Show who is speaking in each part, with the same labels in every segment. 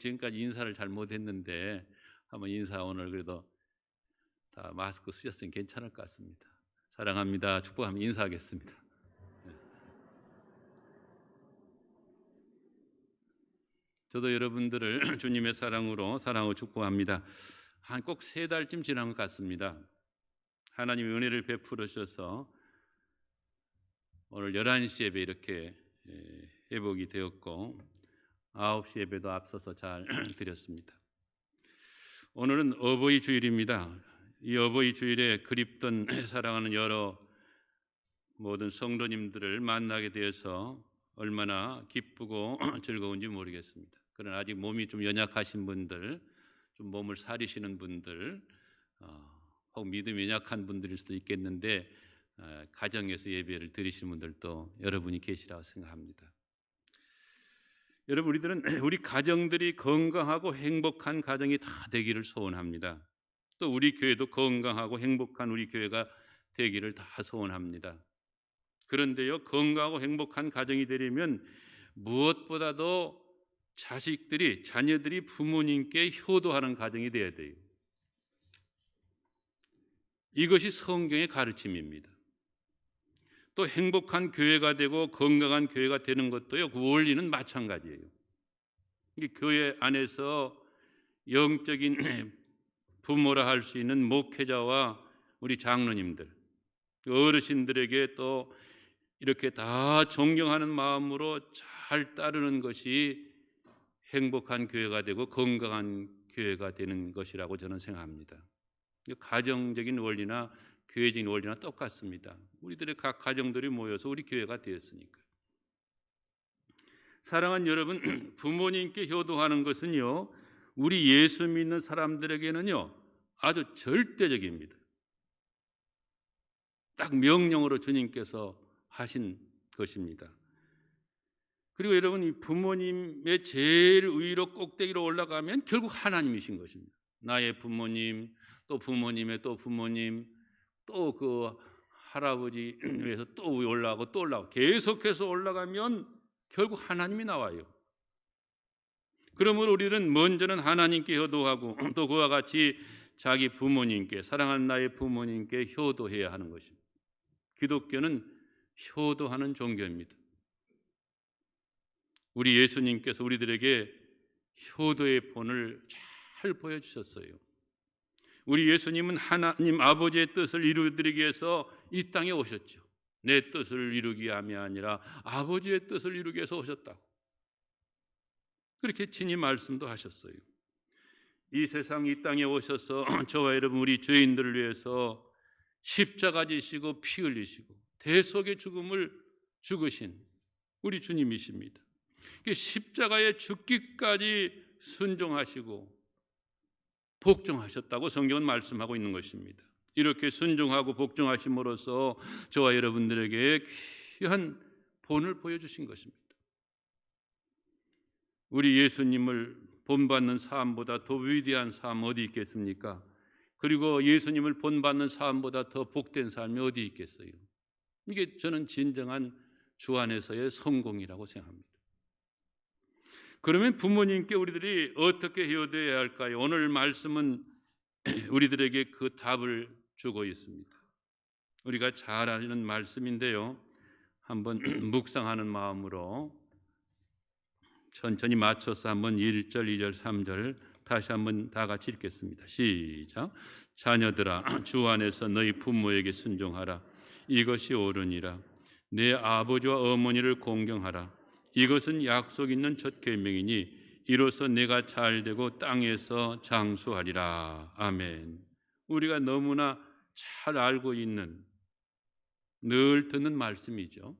Speaker 1: 지금까지 인사를 잘 못했는데 한번 인사 오늘 그래도 다 마스크 쓰셨으면 괜찮을 것 같습니다. 사랑합니다. 축복하며 인사하겠습니다. 저도 여러분들을 주님의 사랑으로 축복합니다. 한 꼭 3달쯤 지난 것 같습니다. 하나님이 은혜를 베풀으셔서 오늘 11시 예배 이렇게 회복이 되었고 9시 예배도 앞서서 잘 드렸습니다. 오늘은 어버이 주일입니다. 이 어버이 주일에 그립던 사랑하는 여러 모든 성도님들을 만나게 되어서 얼마나 기쁘고 즐거운지 모르겠습니다. 그러나 아직 몸이 좀 연약하신 분들, 좀 몸을 사리시는 분들, 혹 믿음이 연약한 분들일 수도 있겠는데 가정에서 예배를 드리시는 분들도 여러분이 계시라고 생각합니다. 여러분, 우리들은 우리 가정들이 건강하고 행복한 가정이 다 되기를 소원합니다. 또 우리 교회도 건강하고 행복한 우리 교회가 되기를 다 소원합니다. 그런데요, 건강하고 행복한 가정이 되려면 무엇보다도 자녀들이 부모님께 효도하는 가정이 되어야 돼요. 이것이 성경의 가르침입니다. 또 행복한 교회가 되고 건강한 교회가 되는 것도요, 그 원리는 마찬가지예요. 교회 안에서 영적인 부모라 할 수 있는 목회자와 우리 장로님들, 어르신들에게 또 이렇게 다 존경하는 마음으로 잘 따르는 것이 행복한 교회가 되고 건강한 교회가 되는 것이라고 저는 생각합니다. 가정적인 원리나 교회적인 원리나 똑같습니다. 우리들의 각 가정들이 모여서 우리 교회가 되었으니까. 사랑하는 여러분, 부모님께 효도하는 것은요, 우리 예수 믿는 사람들에게는요 아주 절대적입니다. 딱 명령으로 주님께서 하신 것입니다. 그리고 여러분, 이 부모님의 제일 위로 꼭대기로 올라가면 결국 하나님이신 것입니다. 나의 부모님, 또 부모님의 또 부모님, 또 그 할아버지 위에서 또 올라가고 또 올라가고 계속해서 올라가면 결국 하나님이 나와요. 그러므로 우리는 먼저는 하나님께 효도하고 또 그와 같이 자기 부모님께, 사랑하는 나의 부모님께 효도해야 하는 것입니다. 기독교는 효도하는 종교입니다. 우리 예수님께서 우리들에게 효도의 본을 잘 보여주셨어요. 우리 예수님은 하나님 아버지의 뜻을 이루어드리기 위해서 이 땅에 오셨죠. 내 뜻을 이루기 위함이 아니라 아버지의 뜻을 이루기 위해서 오셨다고. 그렇게 친히 말씀도 하셨어요. 이 세상 이 땅에 오셔서 저와 여러분 우리 죄인들을 위해서 십자가 지시고 피 흘리시고 대속의 죽음을 죽으신 우리 주님이십니다. 십자가에 죽기까지 순종하시고 복종하셨다고 성경은 말씀하고 있는 것입니다. 이렇게 순종하고 복종하심으로써 저와 여러분들에게 귀한 본을 보여주신 것입니다. 우리 예수님을 본받는 삶보다 더 위대한 삶 어디 있겠습니까? 그리고 예수님을 본받는 삶보다 더 복된 삶이 어디 있겠어요? 이게 저는 진정한 주 안에서의 성공이라고 생각합니다. 그러면 부모님께 우리들이 어떻게 효도해야 할까요? 오늘 말씀은 우리들에게 그 답을 주고 있습니다. 우리가 잘 아는 말씀인데요, 한번 묵상하는 마음으로 천천히 맞춰서 한번 1절, 2절, 3절 다시 한번 다 같이 읽겠습니다. 시작. 자녀들아, 주 안에서 너희 부모에게 순종하라. 이것이 옳으니라. 내 아버지와 어머니를 공경하라. 이것은 약속 있는 첫 계명이니 이로써 내가 잘되고 땅에서 장수하리라. 아멘. 우리가 너무나 잘 알고 있는, 늘 듣는 말씀이죠.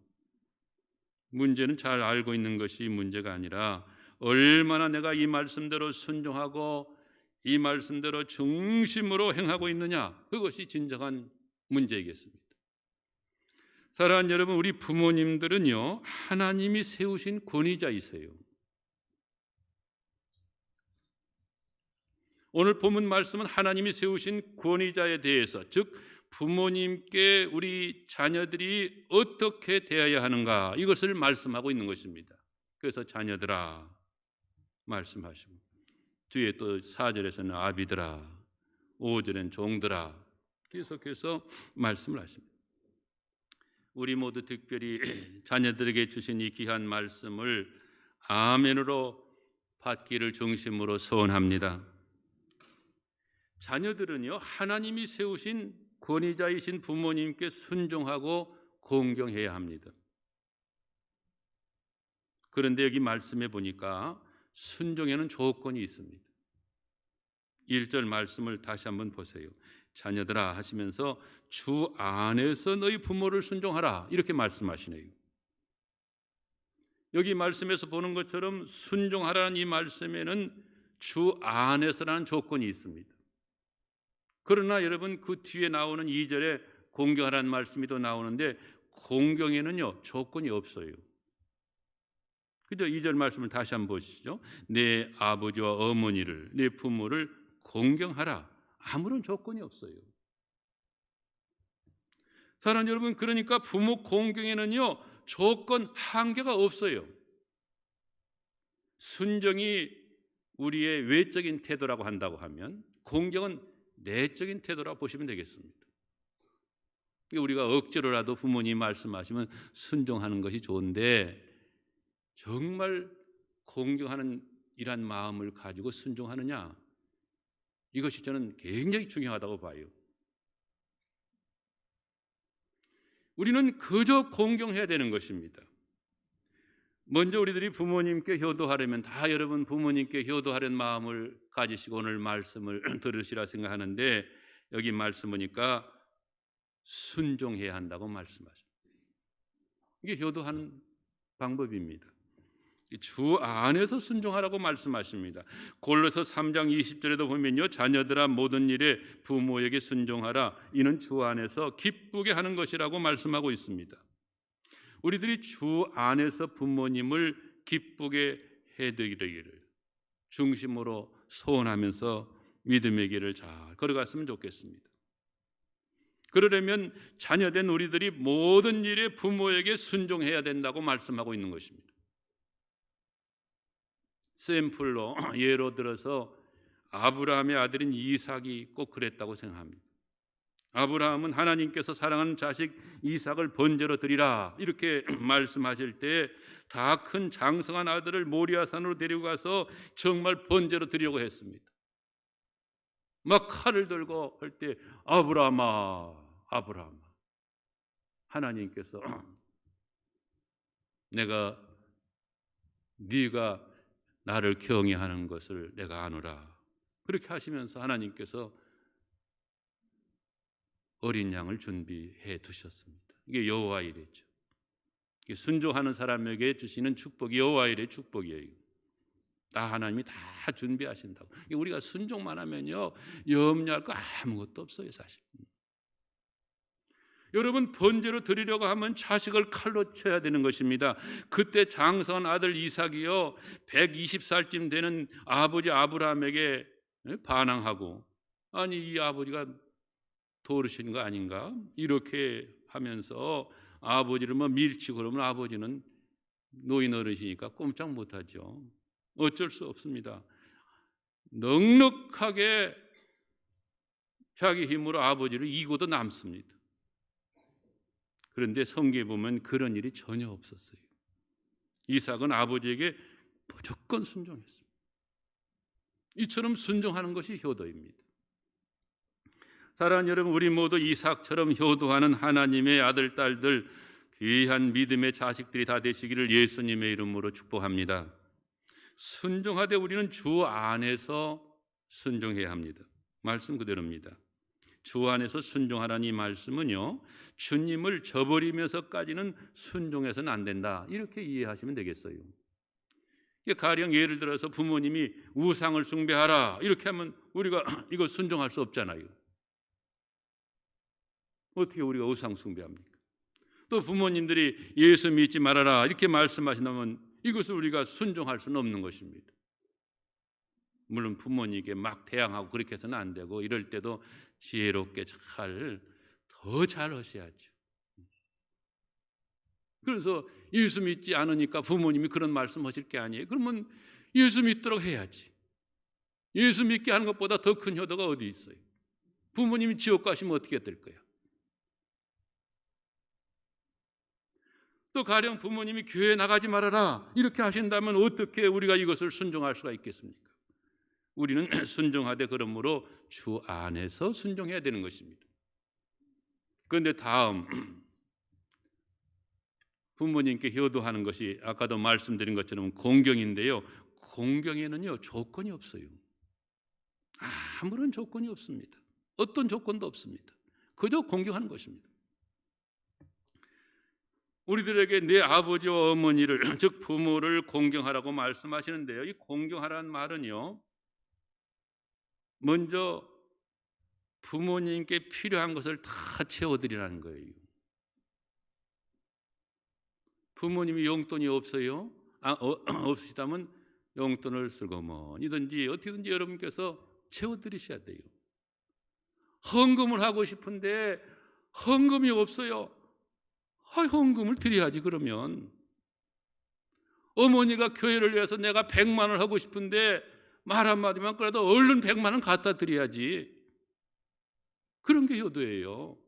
Speaker 1: 문제는 잘 알고 있는 것이 문제가 아니라 얼마나 내가 이 말씀대로 순종하고 이 말씀대로 중심으로 행하고 있느냐, 그것이 진정한 문제이겠습니다. 사랑하는 여러분, 우리 부모님들은요 하나님이 세우신 권위자이세요. 오늘 본문 말씀은 하나님이 세우신 권위자에 대해서, 즉 부모님께 우리 자녀들이 어떻게 대해야 하는가, 이것을 말씀하고 있는 것입니다. 그래서 자녀들아 말씀하시고, 뒤에 또 4절에서는 아비들아, 5절엔 종들아 계속해서 말씀을 하십니다. 우리 모두 특별히 자녀들에게 주신 이 귀한 말씀을 아멘으로 받기를 중심으로 소원합니다. 자녀들은요, 하나님이 세우신 권위자이신 부모님께 순종하고 공경해야 합니다. 그런데 여기 말씀해 보니까 순종에는 조건이 있습니다. 1절 말씀을 다시 한번 보세요. 자녀들아 하시면서 주 안에서 너희 부모를 순종하라 이렇게 말씀하시네요. 여기 말씀에서 보는 것처럼 순종하라는 이 말씀에는 주 안에서라는 조건이 있습니다. 그러나 여러분 그 뒤에 나오는 2절에 공경하라는 말씀이 또 나오는데 공경에는요 조건이 없어요. 그죠? 2절 말씀을 다시 한번 보시죠. 내 아버지와 어머니를, 내 부모를 공경하라. 아무런 조건이 없어요. 사랑하는 여러분, 그러니까 부모 공경에는요 조건 한계가 없어요. 순종이 우리의 외적인 태도라고 한다고 하면 공경은 내적인 태도라고 보시면 되겠습니다. 우리가 억지로라도 부모님 말씀하시면 순종하는 것이 좋은데 정말 공경하는 이란 마음을 가지고 순종하느냐, 이것이 저는 굉장히 중요하다고 봐요. 우리는 그저 공경해야 되는 것입니다. 먼저 우리들이 부모님께 효도하려면 다 여러분 부모님께 효도하려는 마음을 가지시고 오늘 말씀을 들으시라 생각하는데 여기 말씀 보니까 순종해야 한다고 말씀하십니다. 이게 효도하는 방법입니다. 주 안에서 순종하라고 말씀하십니다. 골로새 3장 20절에도 보면요, 자녀들아 모든 일에 부모에게 순종하라. 이는 주 안에서 기쁘게 하는 것이라고 말씀하고 있습니다. 우리들이 주 안에서 부모님을 기쁘게 해드리기를 중심으로 소원하면서 믿음의 길을 잘 걸어갔으면 좋겠습니다. 그러려면 자녀된 우리들이 모든 일에 부모에게 순종해야 된다고 말씀하고 있는 것입니다. 샘플로 예로 들어서 아브라함의 아들인 이삭이 꼭 그랬다고 생각합니다. 아브라함은 하나님께서 사랑하는 자식 이삭을 번제로 드리라 이렇게 말씀하실 때 다 큰 장성한 아들을 모리아산으로 데리고 가서 정말 번제로 드리려고 했습니다. 막 칼을 들고 할 때 아브라함아 아브라함아, 하나님께서 네가 나를 경외하는 것을 내가 아노라 그렇게 하시면서 하나님께서 어린 양을 준비해 두셨습니다. 이게 여호와 일이죠. 이게 순종하는 사람에게 주시는 축복이 여호와 일의 축복이에요. 다 하나님이 다 준비하신다고. 우리가 순종만 하면요 염려할 거 아무것도 없어요 사실. 여러분 번제로 드리려고 하면 자식을 칼로 쳐야 되는 것입니다. 그때 장성한 아들 이삭이요 120살쯤 되는 아버지 아브라함에게 반항하고 아니 이 아버지가 도르신 거 아닌가 이렇게 하면서 아버지를 밀치고 그러면 아버지는 노인 어르시니까 꼼짝 못하죠. 어쩔 수 없습니다. 넉넉하게 자기 힘으로 아버지를 이고도 남습니다. 그런데 성경에 보면 그런 일이 전혀 없었어요. 이삭은 아버지에게 무조건 순종했습니다. 이처럼 순종하는 것이 효도입니다. 사랑하는 여러분, 우리 모두 이삭처럼 효도하는 하나님의 아들, 딸들, 귀한 믿음의 자식들이 다 되시기를 예수님의 이름으로 축복합니다. 순종하되 우리는 주 안에서 순종해야 합니다. 말씀 그대로입니다. 주 안에서 순종하라는 이 말씀은요, 주님을 저버리면서까지는 순종해서는 안 된다 이렇게 이해하시면 되겠어요. 가령 예를 들어서 부모님이 우상을 숭배하라 이렇게 하면 우리가 이거 순종할 수 없잖아요. 어떻게 우리가 우상 숭배합니까? 또 부모님들이 예수 믿지 말아라 이렇게 말씀하신다면 이것을 우리가 순종할 수는 없는 것입니다. 물론 부모님께 막 대항하고 그렇게 해서는 안 되고 이럴 때도 지혜롭게 더 잘 하셔야죠. 그래서 예수 믿지 않으니까 부모님이 그런 말씀 하실 게 아니에요. 그러면 예수 믿도록 해야지. 예수 믿게 하는 것보다 더 큰 효도가 어디 있어요? 부모님이 지옥 가시면 어떻게 될 거야? 또 가령 부모님이 교회 나가지 말아라 이렇게 하신다면 어떻게 우리가 이것을 순종할 수가 있겠습니까? 우리는 순종하되 그러므로 주 안에서 순종해야 되는 것입니다. 그런데 다음 부모님께 효도하는 것이 아까도 말씀드린 것처럼 공경인데요. 공경에는요 조건이 없어요. 아무런 조건이 없습니다. 어떤 조건도 없습니다. 그저 공경하는 것입니다. 우리들에게 내 아버지와 어머니를 즉 부모를 공경하라고 말씀하시는데요. 이 공경하라는 말은요. 먼저 부모님께 필요한 것을 다 채워드리라는 거예요. 부모님이 용돈이 없어요. 없으시다면 용돈을 슬그머니든지 어떻게든지 여러분께서 채워드리셔야 돼요. 헌금을 하고 싶은데 헌금이 없어요. 헌금을 드려야지. 그러면 어머니가 교회를 위해서 내가 100만 원을 하고 싶은데 말 한마디만 그래도 얼른 100만 원 갖다 드려야지. 그런 게 효도예요.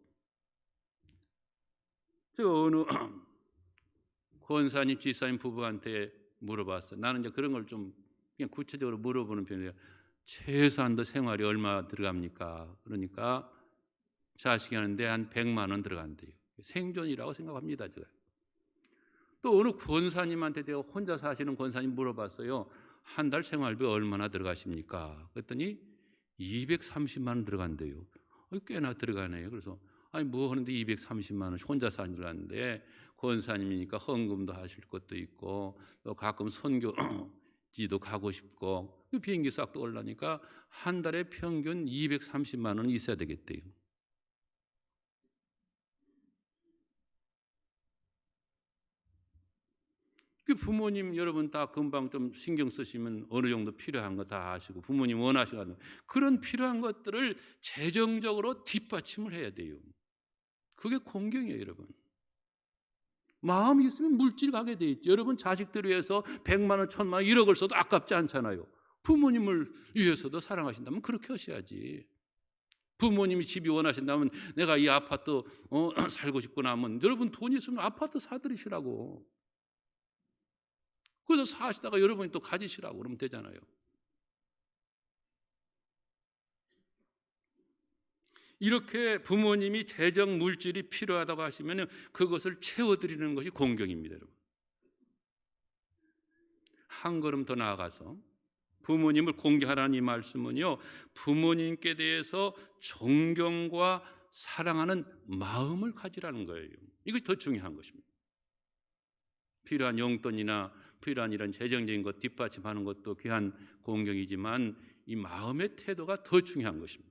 Speaker 1: 제가 어느 권사님, 지사님 부부한테 물어봤어요. 나는 이제 그런 걸 좀 그냥 구체적으로 물어보는 편이에요. 최소한도 생활이 얼마 들어갑니까? 그러니까 자식이 하는데 한 100만 원 들어간대요. 생존이라고 생각합니다. 제가. 또 어느 권사님한테 제가 혼자 사시는 권사님 물어봤어요. 한 달 생활비 얼마나 들어가십니까? 그랬더니 230만 원 들어간대요. 꽤나 들어가네요. 그래서 아니 뭐 하는데 230만 원 혼자 사는데 권사님이니까 헌금도 하실 것도 있고 또 가끔 선교지도 가고 싶고 비행기 싹도 올라니까 한 달에 평균 230만 원 있어야 되겠대요. 부모님 여러분 다 금방 좀 신경 쓰시면 어느 정도 필요한 거 다 아시고 부모님 원하시는 그런 필요한 것들을 재정적으로 뒷받침을 해야 돼요. 그게 공경이에요, 여러분. 마음이 있으면 물질 가게 돼 있죠. 여러분 자식들 위해서 100만 원, 1000만 원, 1억을 써도 아깝지 않잖아요. 부모님을 위해서도 사랑하신다면 그렇게 하셔야지. 부모님이 집이 원하신다면 내가 이 아파트 살고 싶구나 하면 여러분 돈이 있으면 아파트 사드리시라고. 그래서 사시다가 여러분이 또 가지시라고 그러면 되잖아요. 이렇게 부모님이 재정 물질이 필요하다고 하시면 그것을 채워드리는 것이 공경입니다, 여러분. 한 걸음 더 나아가서 부모님을 공경하라는 이 말씀은요, 부모님께 대해서 존경과 사랑하는 마음을 가지라는 거예요. 이것이 더 중요한 것입니다. 필요한 용돈이나 필요한 이런 재정적인 것 뒷받침하는 것도 귀한 공경이지만 이 마음의 태도가 더 중요한 것입니다.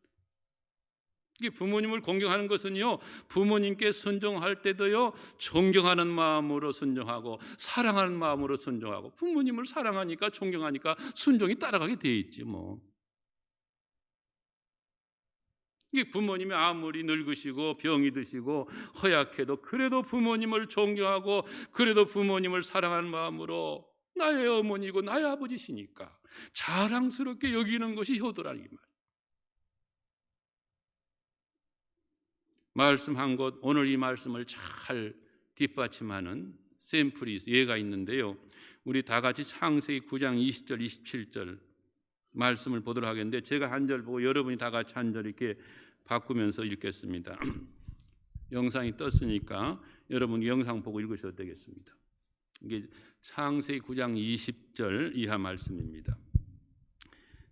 Speaker 1: 이게 부모님을 공경하는 것은요, 부모님께 순종할 때도요, 존경하는 마음으로 순종하고 사랑하는 마음으로 순종하고 부모님을 사랑하니까 존경하니까 순종이 따라가게 돼 있지 뭐. 이게 부모님이 아무리 늙으시고 병이 드시고 허약해도 그래도 부모님을 존경하고 그래도 부모님을 사랑하는 마음으로 나의 어머니고 나의 아버지시니까 자랑스럽게 여기는 것이 효도라는 말. 말씀한 것 오늘 이 말씀을 잘 뒷받침하는 샘플이 예가 있는데요. 우리 다 같이 창세기 9장 20절 27절 말씀을 보도록 하겠는데 제가 한 절 보고 여러분이 다 같이 한 절 이렇게 바꾸면서 읽겠습니다. 영상이 떴으니까 여러분 영상 보고 읽으셔도 되겠습니다. 이게 창세기 9장 20절 이하 말씀입니다.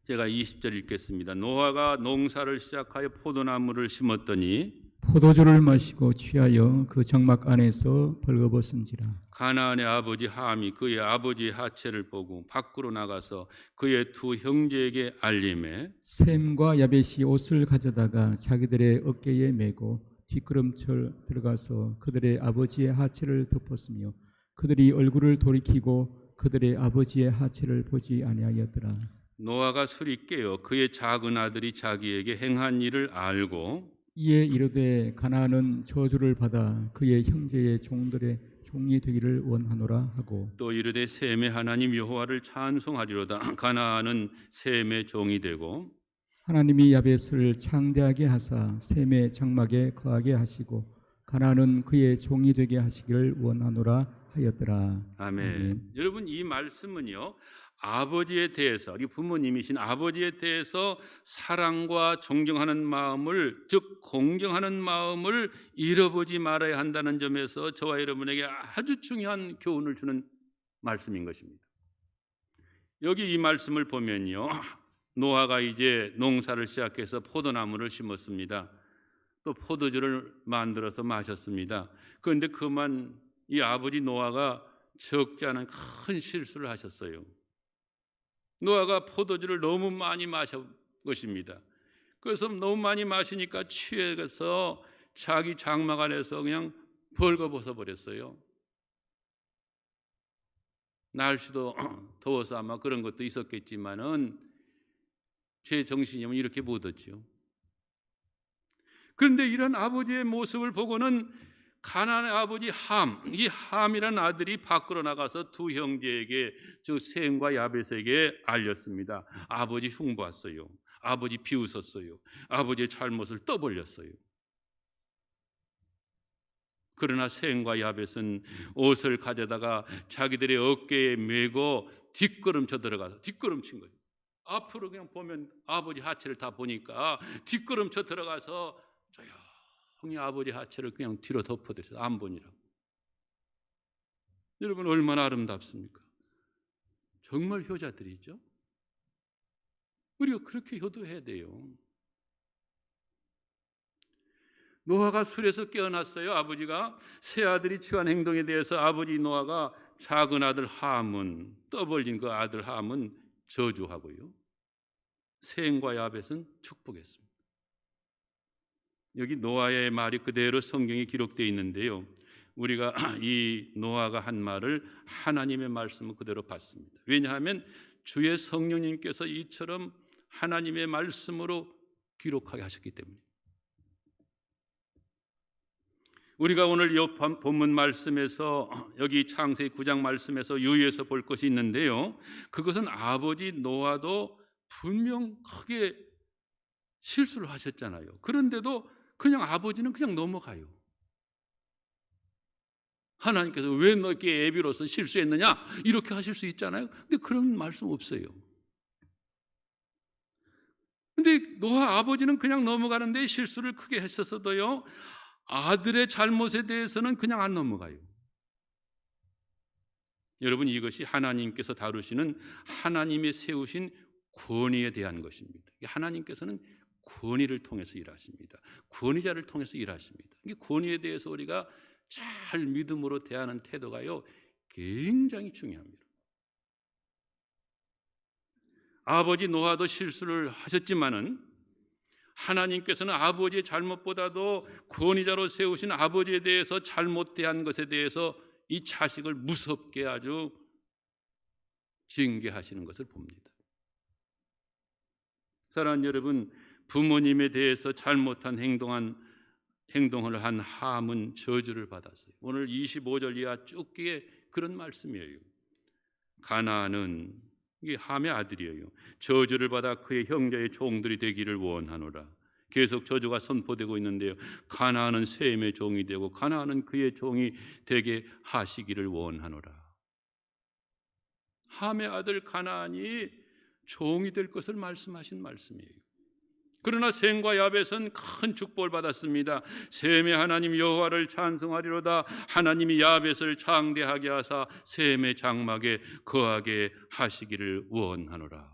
Speaker 1: 제가 20절 읽겠습니다. 노아가 농사를 시작하여 포도나무를 심었더니
Speaker 2: 포도주를 마시고 취하여 그 장막 안에서 벌거벗은지라.
Speaker 1: 가나안의 아버지 함이 그의 아버지의 하체를 보고 밖으로 나가서 그의 두 형제에게 알림해
Speaker 2: 셈과 야벳이 옷을 가져다가 자기들의 어깨에 메고 뒷걸음질 들어가서 그들의 아버지의 하체를 덮었으며 그들이 얼굴을 돌이키고 그들의 아버지의 하체를 보지 아니하였더라.
Speaker 1: 노아가 술이 깨어 그의 작은 아들이 자기에게 행한 일을 알고
Speaker 2: 이에 이르되 가나안은 저주를 받아 그의 형제의 종들의 종이 되기를 원하노라 하고
Speaker 1: 또 이르되 셈의 하나님 여호와를 찬송하리로다. 가나안은 셈의 종이 되고
Speaker 2: 하나님이 야벳을 창대하게 하사 셈의 장막에 거하게 하시고 가나안은 그의 종이 되게 하시기를 원하노라 하였더라.
Speaker 1: 아멘. 여러분 이 말씀은요. 아버지에 대해서 우리 부모님이신 아버지에 대해서 사랑과 존경하는 마음을 즉 공경하는 마음을 잃어보지 말아야 한다는 점에서 저와 여러분에게 아주 중요한 교훈을 주는 말씀인 것입니다. 여기 이 말씀을 보면요. 노아가 이제 농사를 시작해서 포도나무를 심었습니다. 또 포도주를 만들어서 마셨습니다. 그런데 그만 이 아버지 노아가 적지 않은 큰 실수를 하셨어요. 노아가 포도주를 너무 많이 마신 것입니다. 그래서 너무 많이 마시니까 취해서 자기 장막 안에서 그냥 벌거벗어 버렸어요. 날씨도 더워서 아마 그런 것도 있었겠지만은 제 정신이면 이렇게 못 얻죠. 그런데 이런 아버지의 모습을 보고는 가나안의 아버지 함, 이 함이라는 아들이 밖으로 나가서 두 형제에게 저 셈과 야벳에게 알렸습니다. 아버지 흉보았어요. 아버지 비웃었어요. 아버지의 잘못을 떠벌렸어요. 그러나 셈과 야벳은 옷을 가져다가 자기들의 어깨에 메고 뒷걸음쳐 들어가서 뒷걸음친 거예요. 앞으로 그냥 보면 아버지 하체를 다 보니까 뒷걸음쳐 들어가서 조용히 아버지 하체를 그냥 뒤로 덮어대서 안 보니라고. 여러분 얼마나 아름답습니까? 정말 효자들이죠. 우리가 그렇게 효도해야 돼요. 노아가 술에서 깨어났어요. 아버지가 새 아들이 취한 행동에 대해서 아버지 노아가 작은 아들 함은 떠벌린 그 아들 함은 저주하고요. 셈과 야벳은 축복했습니다. 여기 노아의 말이 그대로 성경에 기록되어 있는데요. 우리가 이 노아가 한 말을 하나님의 말씀을 그대로 받습니다. 왜냐하면 주의 성령님께서 이처럼 하나님의 말씀으로 기록하게 하셨기 때문에. 우리가 오늘 이 본문 말씀에서 여기 창세기 9장 말씀에서 유의해서 볼 것이 있는데요. 그것은 아버지 노아도 분명 크게 실수를 하셨잖아요. 그런데도 그냥 아버지는 그냥 넘어가요. 하나님께서 왜 너에게 애비로서 실수했느냐 이렇게 하실 수 있잖아요. 근데 그런 말씀 없어요. 근데 노아 아버지는 그냥 넘어가는데 실수를 크게 했었어도요. 아들의 잘못에 대해서는 그냥 안 넘어가요. 여러분 이것이 하나님께서 다루시는 하나님이 세우신 권위에 대한 것입니다. 하나님께서는 권위를 통해서 일하십니다. 권위자를 통해서 일하십니다. 이 권위에 대해서 우리가 잘 믿음으로 대하는 태도가요 굉장히 중요합니다. 아버지 노아도 실수를 하셨지만은 하나님께서는 아버지의 잘못보다도 권위자로 세우신 아버지에 대해서 잘못 대한 것에 대해서 이 자식을 무섭게 아주 징계하시는 것을 봅니다. 사랑하는 여러분, 부모님에 대해서 잘못한 행동을 한 함은 저주를 받았어요. 오늘 25절 이하 쭉기에 그런 말씀이에요. 가나안은 이게 함의 아들이에요. 저주를 받아 그의 형제의 종들이 되기를 원하노라. 계속 저주가 선포되고 있는데요. 가나안은 셈의 종이 되고 가나안은 그의 종이 되게 하시기를 원하노라. 함의 아들 가나안이 종이 될 것을 말씀하신 말씀이에요. 그러나 셈과 야벳은 큰 축복을 받았습니다. 셈의 하나님 여호와를 찬송하리로다. 하나님이 야벳을 창대하게 하사 셈의 장막에 거하게 하시기를 원하노라.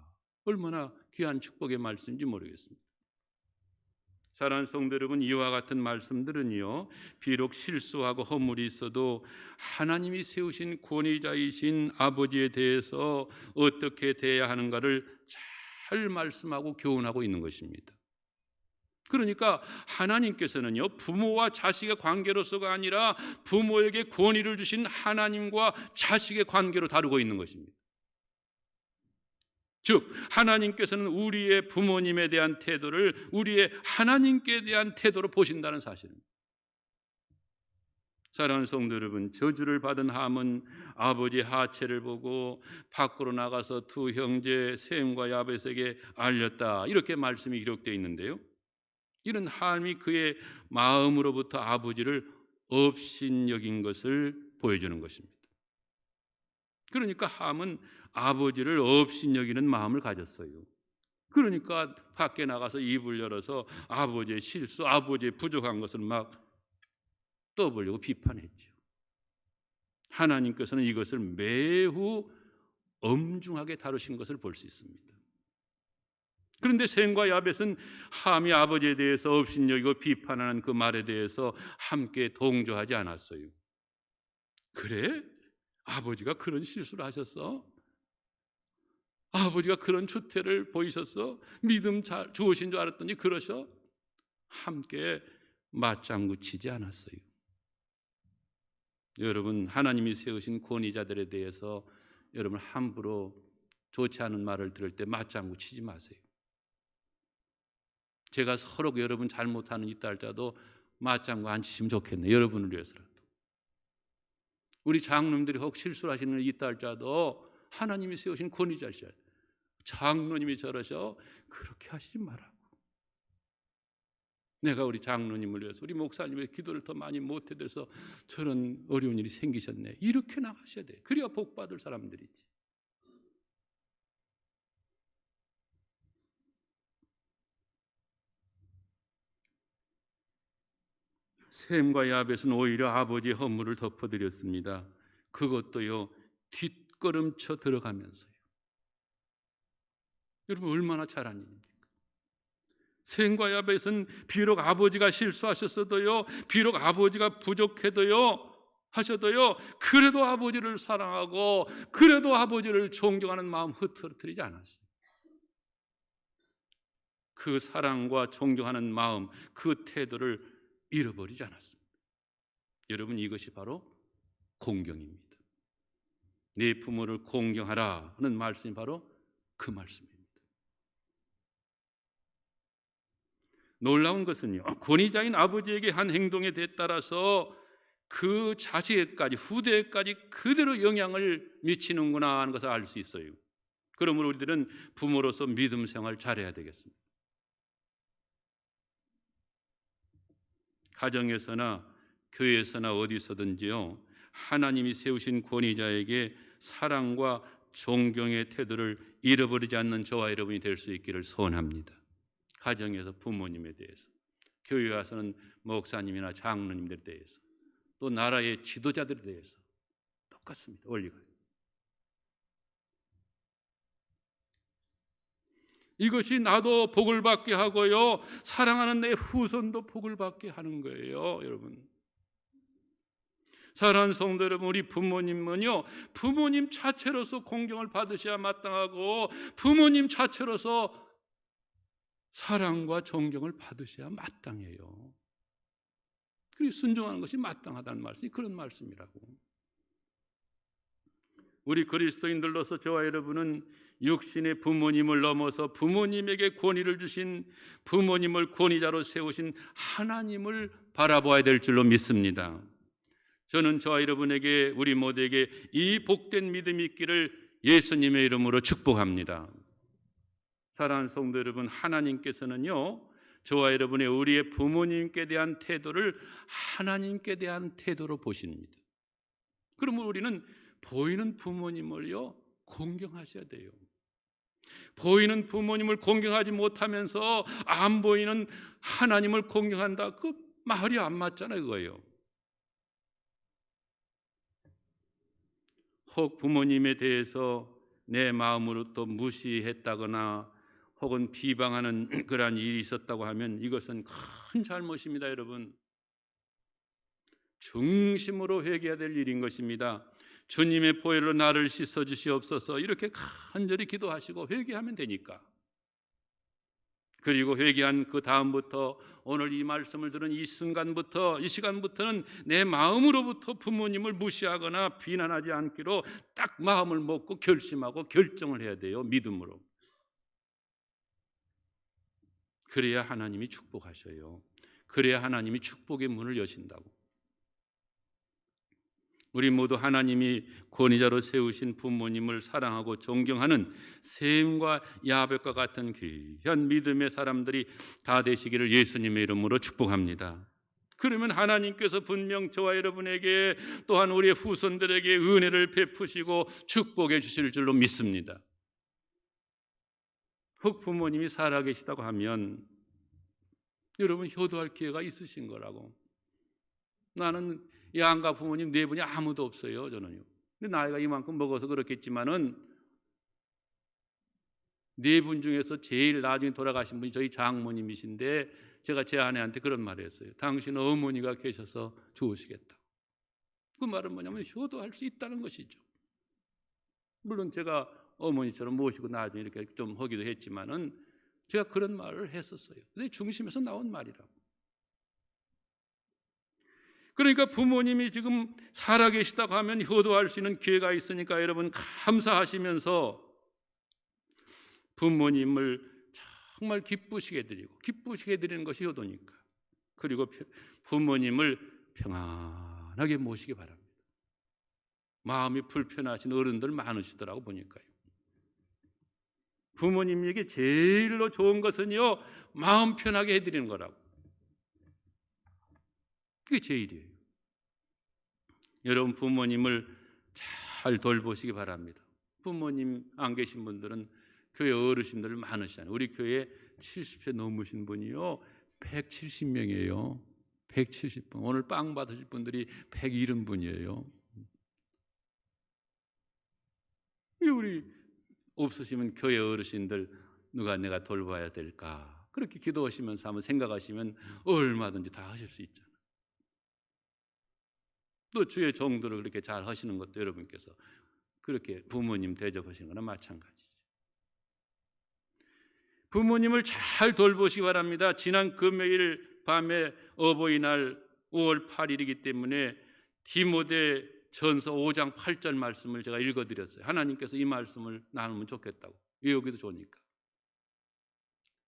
Speaker 1: 얼마나 귀한 축복의 말씀인지 모르겠습니다. 사랑하는 성도 여러분, 이와 같은 말씀들은요 비록 실수하고 허물이 있어도 하나님이 세우신 권위자이신 아버지에 대해서 어떻게 대해야 하는가를 잘 말씀하고 교훈하고 있는 것입니다. 그러니까 하나님께서는요 부모와 자식의 관계로서가 아니라 부모에게 권위를 주신 하나님과 자식의 관계로 다루고 있는 것입니다. 즉 하나님께서는 우리의 부모님에 대한 태도를 우리의 하나님께 대한 태도로 보신다는 사실입니다. 사랑하는 성도 여러분, 저주를 받은 함은 아버지 하체를 보고 밖으로 나가서 두 형제 셈과 야벳에게 알렸다, 이렇게 말씀이 기록되어 있는데요, 이런 함이 그의 마음으로부터 아버지를 업신여긴 것을 보여주는 것입니다. 그러니까 함은 아버지를 업신여기는 마음을 가졌어요. 그러니까 밖에 나가서 입을 열어서 아버지의 실수, 아버지의 부족한 것을 막 떠보려고 비판했죠. 하나님께서는 이것을 매우 엄중하게 다루신 것을 볼 수 있습니다. 그런데 셈과 야벳은 함이 아버지에 대해서 업신여기고 비판하는 그 말에 대해서 함께 동조하지 않았어요. 그래? 아버지가 그런 실수를 하셨어? 아버지가 그런 추태를 보이셨어? 믿음 좋으신 줄 알았더니 그러셔? 함께 맞장구 치지 않았어요. 여러분, 하나님이 세우신 권위자들에 대해서 여러분 함부로 좋지 않은 말을 들을 때 맞장구 치지 마세요. 제가 서로 여러분 잘못하는 있다 할지라도 맞장구 안 치시면 좋겠네요. 여러분을 위해서라도. 우리 장로님들이 혹 실수를 하시는 일 있다 할지라도 하나님이 세우신 권위자시야. 장로님이 저러셔? 그렇게 하시지 말라고. 내가 우리 장로님을 위해서, 우리 목사님의 기도를 더 많이 못해드려서 저런 어려운 일이 생기셨네, 이렇게 나가셔야 돼. 그래야 복 받을 사람들이지. 셈과 야벳은 오히려 아버지의 허물을 덮어드렸습니다. 그것도요, 뒷걸음쳐 들어가면서요. 여러분, 얼마나 잘한 일입니까? 셈과 야벳은 비록 아버지가 실수하셨어도요, 비록 아버지가 부족해도요 하셔도요, 그래도 아버지를 사랑하고 그래도 아버지를 존경하는 마음 흐트러뜨리지 않았어요. 그 사랑과 존경하는 마음, 그 태도를 잃어버리지 않았습니다. 여러분, 이것이 바로 공경입니다. 네 부모를 공경하라 하는 말씀이 바로 그 말씀입니다. 놀라운 것은요, 권위자인 아버지에게 한 행동에 따라서 그 자식에까지, 후대에까지 그대로 영향을 미치는구나 하는 것을 알 수 있어요. 그러므로 우리들은 부모로서 믿음 생활 잘해야 되겠습니다. 가정에서나 교회에서나 어디서든지요, 하나님이 세우신 권위자에게 사랑과 존경의 태도를 잃어버리지 않는 저와 여러분이 될 수 있기를 소원합니다. 가정에서 부모님에 대해서, 교회 와서는 목사님이나 장로님들에 대해서, 또 나라의 지도자들에 대해서 똑같습니다. 원리가. 이것이 나도 복을 받게 하고요, 사랑하는 내 후손도 복을 받게 하는 거예요. 여러분, 사랑하는 성도 여러분, 우리 부모님은요, 부모님 자체로서 공경을 받으셔야 마땅하고 부모님 자체로서 사랑과 존경을 받으셔야 마땅해요. 그리고 순종하는 것이 마땅하다는 말씀이 그런 말씀이라고. 우리 그리스도인들로서 저와 여러분은 육신의 부모님을 넘어서 부모님에게 권위를 주신, 부모님을 권위자로 세우신 하나님을 바라봐야 될 줄로 믿습니다. 저는 저와 여러분에게, 우리 모두에게 이 복된 믿음이 있기를 예수님의 이름으로 축복합니다. 사랑하는 성도 여러분, 하나님께서는요, 저와 여러분의, 우리의 부모님께 대한 태도를 하나님께 대한 태도로 보십니다. 그러면 우리는 보이는 부모님을요, 공경하셔야 돼요. 보이는 부모님을 공경하지 못하면서 안 보이는 하나님을 공경한다, 그 말이 안 맞잖아요. 그거예요. 혹 부모님에 대해서 내 마음으로 또 무시했다거나 혹은 비방하는 그러한 일이 있었다고 하면 이것은 큰 잘못입니다. 여러분, 중심으로 회개해야 될 일인 것입니다. 주님의 보혈로 나를 씻어주시옵소서, 이렇게 간절히 기도하시고 회개하면 되니까. 그리고 회개한 그 다음부터, 오늘 이 말씀을 들은 이 순간부터, 이 시간부터는 내 마음으로부터 부모님을 무시하거나 비난하지 않기로 딱 마음을 먹고 결심하고 결정을 해야 돼요. 믿음으로. 그래야 하나님이 축복하셔요. 그래야 하나님이 축복의 문을 여신다고. 우리 모두 하나님이 권위자로 세우신 부모님을 사랑하고 존경하는 셈과 야벳과 같은 귀한 믿음의 사람들이 다 되시기를 예수님의 이름으로 축복합니다. 그러면 하나님께서 분명 저와 여러분에게 또한 우리의 후손들에게 은혜를 베푸시고 축복해 주실 줄로 믿습니다. 혹 부모님이 살아계시다고 하면 여러분 효도할 기회가 있으신 거라고. 나는 양가 부모님 네 분이 아무도 없어요. 저는요. 근데 나이가 이만큼 먹어서 그렇겠지만은 네 분 중에서 제일 나중에 돌아가신 분이 저희 장모님이신데 제가 제 아내한테 그런 말을 했어요. 당신 어머니가 계셔서 좋으시겠다. 그 말은 뭐냐면 효도할 수 있다는 것이죠. 물론 제가 어머니처럼 모시고 나중에 이렇게 좀 하기도 했지만은 제가 그런 말을 했었어요. 근데 중심에서 나온 말이라고. 그러니까 부모님이 지금 살아계시다고 하면 효도할 수 있는 기회가 있으니까 여러분 감사하시면서 부모님을 정말 기쁘시게 드리는 것이 효도니까. 그리고 부모님을 평안하게 모시기 바랍니다. 마음이 불편하신 어른들 많으시더라고 보니까요. 부모님에게 제일로 좋은 것은요, 마음 편하게 해드리는 거라고. 그게 제일이에요. 여러분 부모님을 잘 돌보시기 바랍니다. 부모님 안 계신 분들은 교회 어르신들 많으시잖아요. 우리 교회에 70세 넘으신 분이요 170명이에요. 170분. 오늘 빵 받으실 분들이 170분이에요. 우리 없으시면 교회 어르신들 누가 내가 돌봐야 될까? 그렇게 기도하시면서 한번 생각하시면 얼마든지 다 하실 수 있잖아요. 또 주의 정도를 그렇게 잘 하시는 것도 여러분께서 그렇게 부모님 대접하시는 거나 마찬가지죠. 부모님을 잘 돌보시기 바랍니다. 지난 금요일 밤에 어버이날 5월 8일이기 때문에 디모데 전서 5장 8절 말씀을 제가 읽어드렸어요. 하나님께서 이 말씀을 나누면 좋겠다고. 외우기도 좋으니까.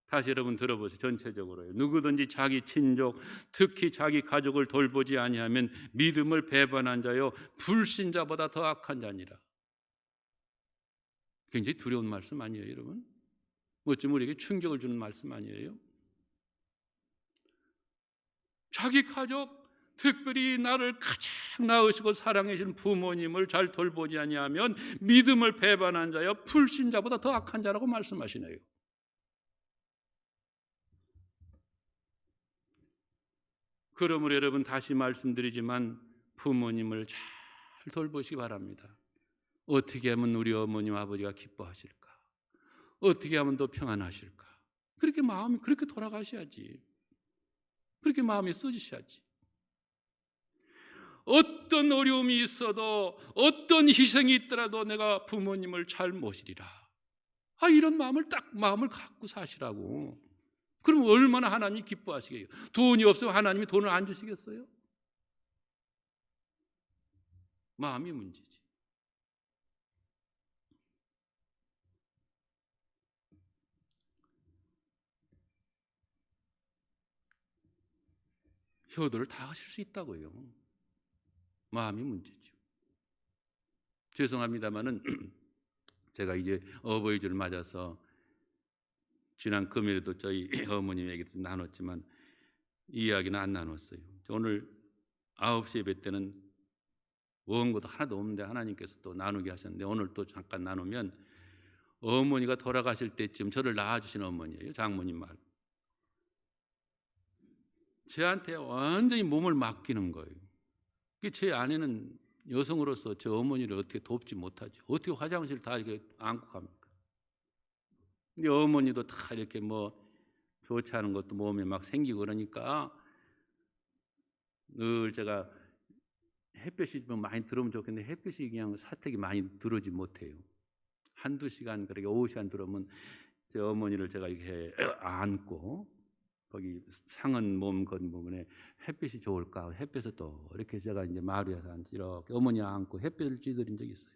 Speaker 1: 다시 여러분 들어보세요. 전체적으로요. 누구든지 자기 친족, 특히 자기 가족을 돌보지 아니하면 믿음을 배반한 자요 불신자보다 더 악한 자니라. 굉장히 두려운 말씀 아니에요, 여러분? 어쩌면 우리에게 충격을 주는 말씀 아니에요? 자기 가족, 특별히 나를 가장 낳으시고 사랑해 주신 부모님을 잘 돌보지 아니하면 믿음을 배반한 자여 불신자보다 더 악한 자라고 말씀하시네요. 그러므로 여러분 다시 말씀드리지만 부모님을 잘 돌보시기 바랍니다. 어떻게 하면 우리 어머님 아버지가 기뻐하실까? 어떻게 하면 더 평안하실까? 그렇게 마음이 그렇게 돌아가셔야지. 그렇게 마음이 써지셔야지. 어떤 어려움이 있어도 어떤 희생이 있더라도 내가 부모님을 잘 모시리라. 이런 마음을 갖고 사시라고. 그럼 얼마나 하나님이 기뻐하시겠어요? 돈이 없으면 하나님이 돈을 안 주시겠어요? 마음이 문제지. 효도를 다 하실 수 있다고요. 마음이 문제죠. 죄송합니다만은 제가 이제 어버이주를 맞아서 지난 금요일에도 저희 어머님에게도 나눴지만 이 이야기는 안 나눴어요. 오늘 9시 예배 때는 원고도 하나도 없는데 하나님께서 또 나누게 하셨는데 오늘 또 잠깐 나누면 어머니가 돌아가실 때쯤 저를 낳아주신 어머니예요. 장모님 말. 저한테 완전히 몸을 맡기는 거예요. 제 아내는 여성으로서 저 어머니를 어떻게 돕지 못하죠. 어떻게 화장실 다 이렇게 안고 갑니까? 근데 어머니도 다 이렇게 좋지 않은 것도 몸에 막 생기고 그러니까 늘 제가 햇볕이 좀 많이 들어오면 좋겠는데 햇빛이 그냥 사택이 많이 들어오지 못해요. 한두 시간 그렇게 오후 시간 들어오면 제 어머니를 제가 이렇게 안고 거기 상은 몸 건 부분에 햇빛이 좋을까 햇빛을 또 이렇게 제가 이제 마루 위에서 이렇게 어머니 안고 햇빛을 찌들인 적이 있어요.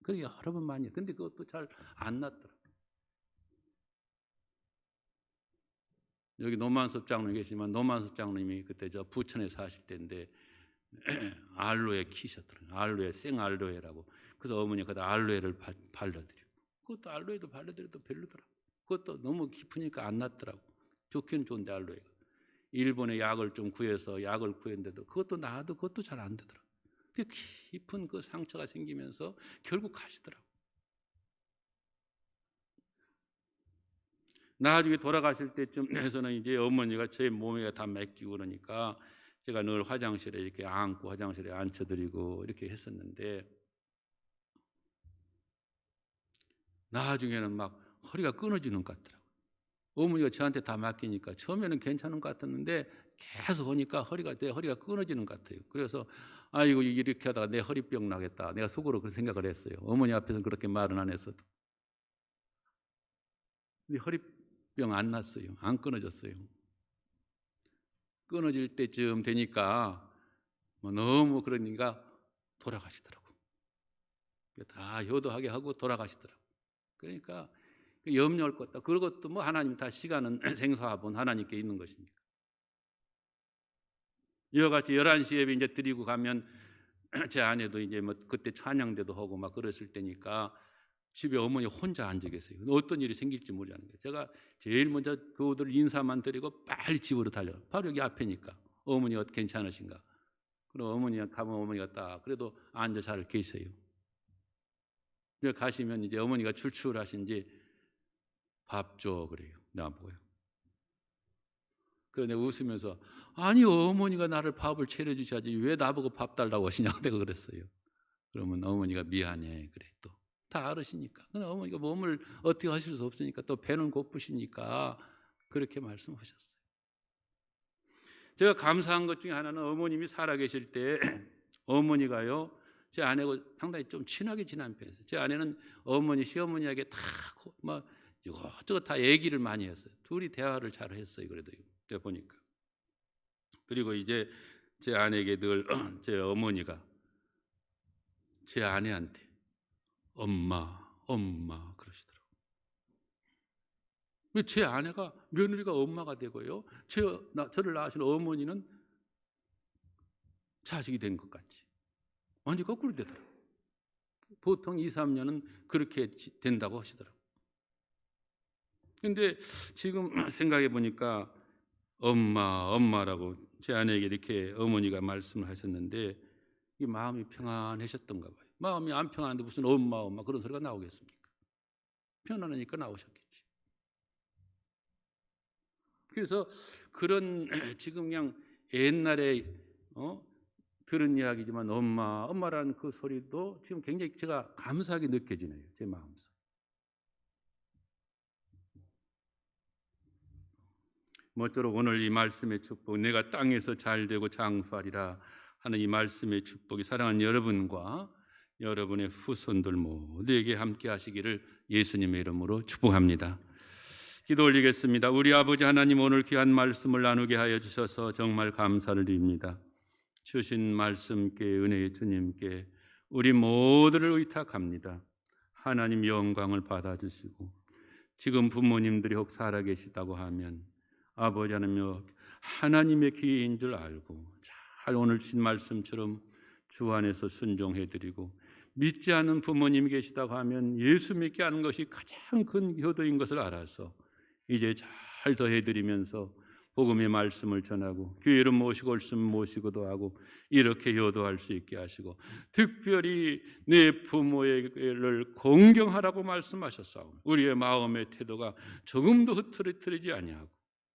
Speaker 1: 그게 여러 번 많이. 근데 그것도 잘 안 낫더라고요. 여기 노만섭 장로님 계시지만 노만섭 장로님이 그때 저 부천에 사실 때인데 알로에 키셨더라고요. 알로에, 생알로에라고. 그래서 어머니가 그다 알로에를 발라드리고, 그것도 알로에도 발라드려도 별로더라고. 그것도 너무 깊으니까 안 낫더라고. 좋기는 좋은데 알로에가. 일본에 약을 좀 구해서 약을 구했는데도 그것도 나아도 그것도 잘 안 되더라고. 그 깊은 그 상처가 생기면서 결국 가시더라고. 나중에 돌아가실 때쯤에서는 이제 어머니가 제 몸에 다 맡기고 그러니까 제가 늘 화장실에 이렇게 안고 화장실에 앉혀드리고 이렇게 했었는데, 나중에는 막 허리가 끊어지는 것 같더라고요. 어머니가 저한테 다 맡기니까 처음에는 괜찮은 것 같았는데 계속 오니까 내 허리가 끊어지는 것 같아요. 그래서 아이고 이렇게 하다가 내 허리병 나겠다. 내가 속으로 그런 생각을 했어요. 어머니 앞에서는 그렇게 말은 안 했어도. 근데 허리병 안 났어요. 안 끊어졌어요. 끊어질 때쯤 되니까 너무 그러니까 돌아가시더라고. 다 효도하게 하고 돌아가시더라고. 그러니까 염려할 것 없다. 그것도 뭐 하나님 다 시간은 생사본 하나님께 있는 것입니까? 이와 같이 11시 예배 이제 드리고 가면 제 아내도 이제 뭐 그때 찬양대도 하고 막 그랬을 때니까 집에 어머니 혼자 앉아 계세요. 어떤 일이 생길지 모르는 거예요. 제가 제일 먼저 그들 인사만 드리고 빨리 집으로 달려. 바로 여기 앞에니까. 어머니가 괜찮으신가? 그럼 어머니가 가면 어머니가 딱 그래도 앉아 잘 계세요. 가시면 이제 어머니가 출출하신지 밥 줘 그래요. 나보고요. 그래서 내가 웃으면서 아니 어머니가 나를 밥을 차려주셔야지 왜 나보고 밥 달라고 하시냐고 내가 그랬어요. 그러면 어머니가 미안해 그래 또 다 알으시니까. 근데 어머니가 몸을 어떻게 하실 수 없으니까 또 배는 고프시니까 그렇게 말씀하셨어요. 제가 감사한 것 중에 하나는 어머님이 살아계실 때 어머니가요 제 아내하고 상당히 좀 친하게 지난 편이었어요. 제 아내는 어머니 시어머니에게 다 막 이것저것 다 얘기를 많이 했어요. 둘이 대화를 잘 했어요. 그래도 제가 보니까. 그리고 이제 제 아내에게 늘 제 어머니가 제 아내한테 엄마 그러시더라고요. 제 아내가 며느리가 엄마가 되고요. 저를 낳으신 어머니는 자식이 된 것 같이. 완전 거꾸로 되더라고요. 보통 2, 3년은 그렇게 된다고 하시더라고요. 근데 지금 생각해 보니까 엄마라고 제 아내에게 이렇게 어머니가 말씀을 하셨는데 이 마음이 평안하셨던가 봐요. 마음이 안 평안한데 무슨 엄마 그런 소리가 나오겠습니까? 편안하니까 나오셨겠지. 그래서 그런 지금 그냥 옛날에 들은 이야기지만 엄마라는 그 소리도 지금 굉장히 제가 감사하게 느껴지네요. 제 마음속. 모쪼록 오늘 이 말씀의 축복, 내가 땅에서 잘되고 장수하리라 하는 이 말씀의 축복이 사랑하는 여러분과 여러분의 후손들 모두에게 함께 하시기를 예수님의 이름으로 축복합니다. 기도 올리겠습니다. 우리 아버지 하나님, 오늘 귀한 말씀을 나누게 하여 주셔서 정말 감사를 드립니다. 주신 말씀께, 은혜의 주님께 우리 모두를 의탁합니다. 하나님 영광을 받아주시고, 지금 부모님들이 혹 살아계시다고 하면 아버지 하나님여 하나님의 기회인 줄 알고 잘 오늘 주신 말씀처럼 주 안에서 순종해드리고, 믿지 않는 부모님이 계시다고 하면 예수 믿게 하는 것이 가장 큰 효도인 것을 알아서 이제 잘 더해드리면서 복음의 말씀을 전하고 교회를 모시고 올수면 모시고도 하고 이렇게 효도할 수 있게 하시고, 특별히 내 부모를 공경하라고 말씀하셨사오니 우리의 마음의 태도가 조금도 흐트러뜨리지 아니하고,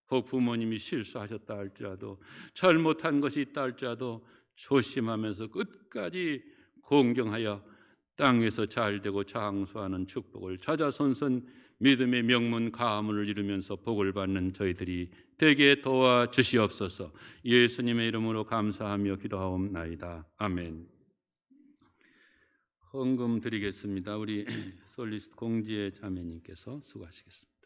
Speaker 1: 혹 부모님이 실수하셨다 할지라도 잘못한 것이 있다 할지라도 조심하면서 끝까지 공경하여 땅에서 잘되고 장수하는 축복을 자자손손 믿음의 명문 가문을 이루면서 복을 받는 저희들이 되게 도와주시옵소서. 예수님의 이름으로 감사하며 기도하옵나이다. 아멘. 헌금 드리겠습니다. 우리 솔리스트 공지혜 자매님께서 수고하시겠습니다.